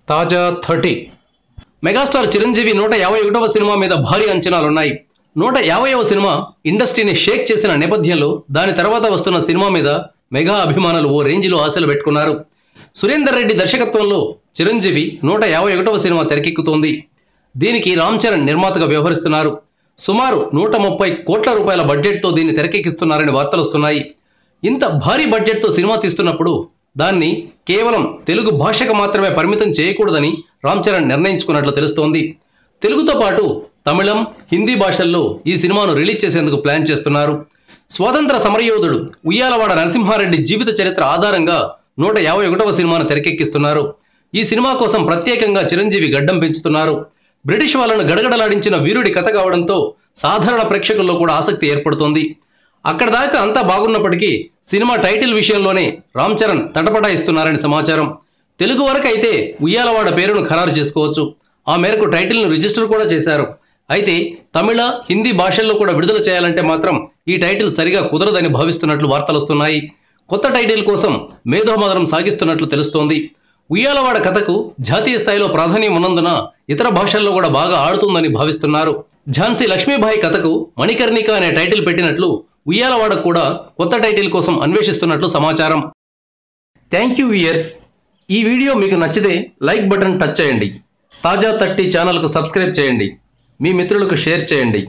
తాజా 30 megastar Chiranjeevi 151వ cinema మీద భారీ అంచనాలున్నాయి. 150వ సినిమా ఇండస్ట్రీని షేక్ చేసిన నేపథ్యంలో దాని తర్వాత వస్తున్న సినిమా మీద మెగా అభిమానులు ఓ రేంజ్లో ఆశలు పెట్టుకున్నారు. సురేందర్ రెడ్డి దర్శకత్వంలో చిరంజీవి 151వ సినిమా తెరకెక్కుతోంది. దీనికి రామ్ చరణ్ నిర్మాతగా వ్యవహరిస్తున్నారు. సుమారు 130 కోట్ల రూపాయల బడ్జెట్తో దీన్ని తెరకెక్కిస్తున్నారని వార్తలు వస్తున్నాయి. ఇంత భారీ బడ్జెట్తో సినిమా తీస్తున్నప్పుడు దాన్ని కేవలం తెలుగు భాషకు మాత్రమే పరిమితం చేయకూడదని రామ్ చరణ్ నిర్ణయించుకున్నట్లు తెలుస్తోంది. తెలుగుతో పాటు తమిళం, హిందీ భాషల్లో ఈ సినిమాను రిలీజ్ చేసేందుకు ప్లాన్ చేస్తున్నారు. స్వాతంత్ర సమరయోధుడు ఉయ్యాలవాడ నరసింహారెడ్డి జీవిత చరిత్ర ఆధారంగా 151వ సినిమాను తెరకెక్కిస్తున్నారు. ఈ సినిమా కోసం ప్రత్యేకంగా చిరంజీవి గడ్డం పెంచుతున్నారు. బ్రిటిష్ వాళ్ళను గడగడలాడించిన వీరుడి కథ కావడంతో సాధారణ ప్రేక్షకుల్లో కూడా ఆసక్తి ఏర్పడుతోంది. అక్కడ దాకా అంతా బాగున్నప్పటికీ సినిమా టైటిల్ విషయంలోనే రామ్ చరణ్ తటపటాయిస్తున్నారని సమాచారం. తెలుగు వరకు అయితే ఉయ్యాలవాడ పేరును ఖరారు చేసుకోవచ్చు. ఆ మేరకు టైటిల్ను రిజిస్టర్ కూడా చేశారు. అయితే తమిళ, హిందీ భాషల్లో కూడా విడుదల చేయాలంటే మాత్రం ఈ టైటిల్ సరిగా కుదరదని భావిస్తున్నట్లు వార్తలు వస్తున్నాయి. కొత్త టైటిల్ కోసం మేధోమథనం సాగిస్తున్నట్లు తెలుస్తోంది. ఉయ్యాలవాడ కథకు జాతీయ స్థాయిలో ప్రాధాన్యం ఉన్నందున ఇతర భాషల్లో కూడా బాగా ఆడుతుందని భావిస్తున్నారు. ఝాన్సీ లక్ష్మీబాయి కథకు మణికర్ణిక అనే టైటిల్ పెట్టినట్లు ఉయ్యాలవాడ కూడా కొత్త టైటిల్ కోసం అన్వేషిస్తున్నట్లు సమాచారం. Thank you viewers. ఈ వీడియో మీకు నచ్చితే లైక్ బటన్ టచ్ చేయండి. తాజా 30 ఛానల్కు సబ్స్క్రైబ్ చేయండి. మీ మిత్రులకు షేర్ చేయండి.